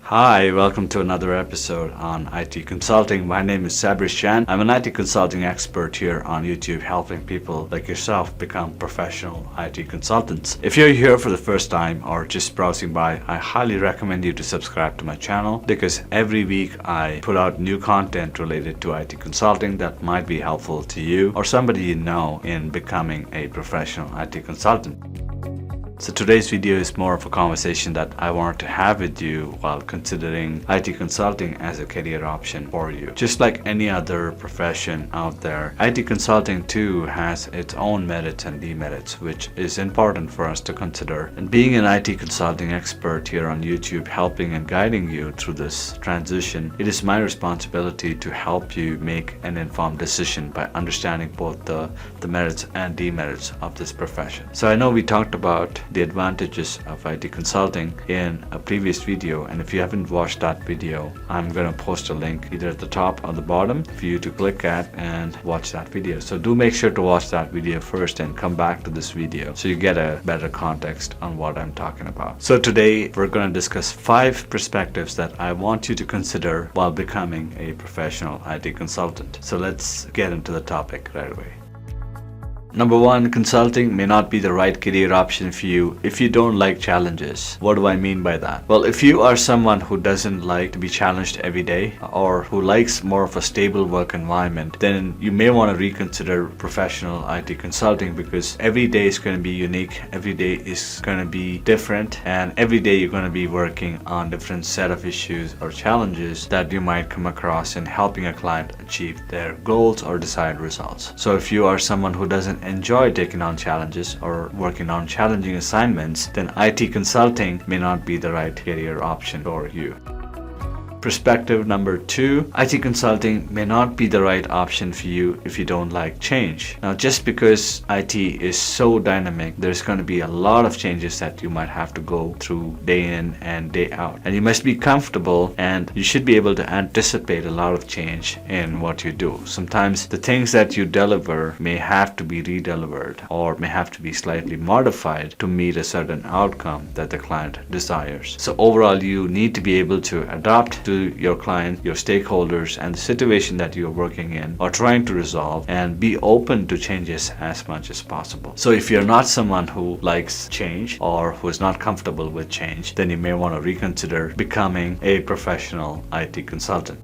Hi, welcome to another episode on IT Consulting. My name is Sabrish Chand. I'm an IT consulting expert here on YouTube, helping people like yourself become professional IT consultants. If you're here for the first time or just browsing by, I highly recommend you to subscribe to my channel because every week I put out new content related to IT consulting that might be helpful to you or somebody you know in becoming a professional IT consultant. So today's video is more of a conversation that I want to have with you while considering IT consulting as a career option for you. Just like any other profession out there, IT consulting too has its own merits and demerits, which is important for us to consider. And being an IT consulting expert here on YouTube, helping and guiding you through this transition, it is my responsibility to help you make an informed decision by understanding both the merits and demerits of this profession. So I know we talked about the advantages of IT consulting in a previous video, and if you haven't watched that video, I'm going to post a link either at the top or the bottom for you to click at and watch that video. So do make sure to watch that video first and come back to this video so you get a better context on what I'm talking about. So today we're going to discuss 5 perspectives that I want you to consider while becoming a professional IT consultant. So let's get into the topic right away. Number 1, consulting may not be the right career option for you if you don't like challenges. What do I mean by that? Well, if you are someone who doesn't like to be challenged every day or who likes more of a stable work environment, then you may want to reconsider professional IT consulting because every day is going to be unique, every day is going to be different, and every day you're going to be working on different set of issues or challenges that you might come across in helping a client achieve their goals or desired results. So if you are someone who doesn't enjoy taking on challenges or working on challenging assignments, then IT consulting may not be the right career option for you. Perspective number 2, IT consulting may not be the right option for you if you don't like change. Now, just because IT is so dynamic, there's going to be a lot of changes that you might have to go through day in and day out. And you must be comfortable and you should be able to anticipate a lot of change in what you do. Sometimes the things that you deliver may have to be redelivered or may have to be slightly modified to meet a certain outcome that the client desires. So overall, you need to be able to adapt to your client, your stakeholders, and the situation that you're working in or trying to resolve, and be open to changes as much as possible. So if you're not someone who likes change or who is not comfortable with change, then you may want to reconsider becoming a professional IT consultant.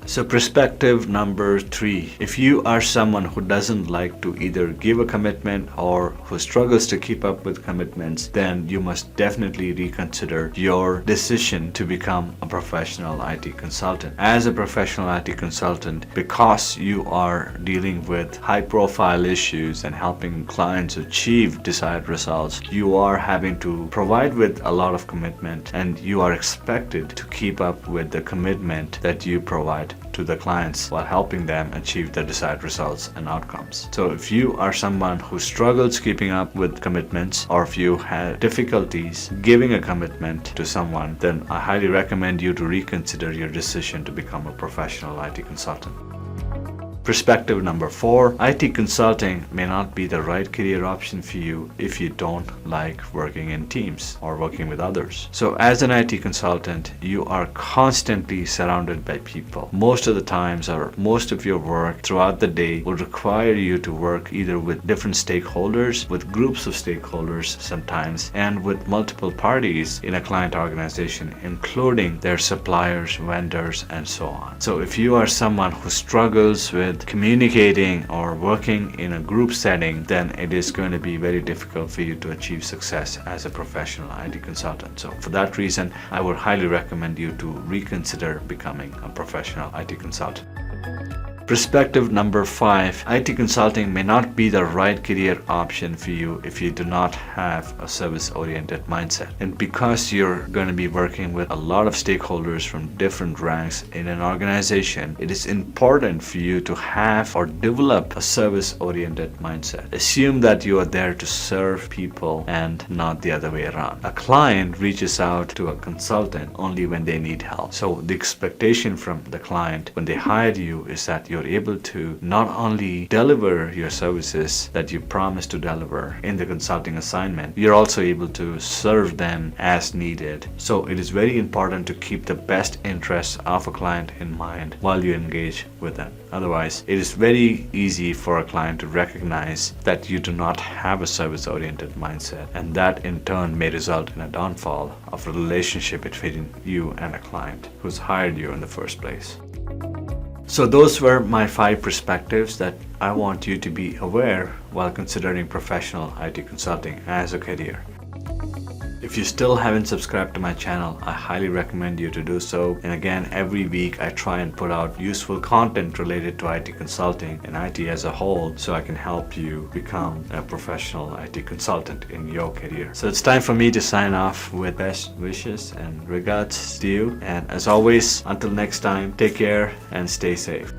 So perspective number 3, if you are someone who doesn't like to either give a commitment or who struggles to keep up with commitments, then you must definitely reconsider your decision to become a professional IT consultant. As a professional IT consultant, because you are dealing with high profile issues and helping clients achieve desired results, you are having to provide with a lot of commitment and you are expected to keep up with the commitment that you provide to the clients while helping them achieve the desired results and outcomes. So if you are someone who struggles keeping up with commitments, or if you have difficulties giving a commitment to someone, then I highly recommend you to reconsider your decision to become a professional IT consultant. Perspective number 4, IT consulting may not be the right career option for you if you don't like working in teams or working with others. So as an IT consultant, you are constantly surrounded by people. Most of the times, or most of your work throughout the day will require you to work either with different stakeholders, with groups of stakeholders sometimes, and with multiple parties in a client organization, including their suppliers, vendors, and so on. So if you are someone who struggles with communicating or working in a group setting, then it is going to be very difficult for you to achieve success as a professional IT consultant. So for that reason, I would highly recommend you to reconsider becoming a professional IT consultant. Perspective number 5, IT consulting may not be the right career option for you if you do not have a service-oriented mindset. And because you're going to be working with a lot of stakeholders from different ranks in an organization, it is important for you to have or develop a service-oriented mindset. Assume that you are there to serve people and not the other way around. A client reaches out to a consultant only when they need help. So the expectation from the client when they hire you is that you you're able to not only deliver your services that you promised to deliver in the consulting assignment, you're also able to serve them as needed. So it is very important to keep the best interests of a client in mind while you engage with them. Otherwise, it is very easy for a client to recognize that you do not have a service-oriented mindset, and that in turn may result in a downfall of a relationship between you and a client who's hired you in the first place. So those were my 5 perspectives that I want you to be aware while considering professional IT consulting as a career. If you still haven't subscribed to my channel, I highly recommend you to do so. And again, every week I try and put out useful content related to IT consulting and IT as a whole, so I can help you become a professional IT consultant in your career. So it's time for me to sign off with best wishes and regards to you. And as always, until next time, take care and stay safe.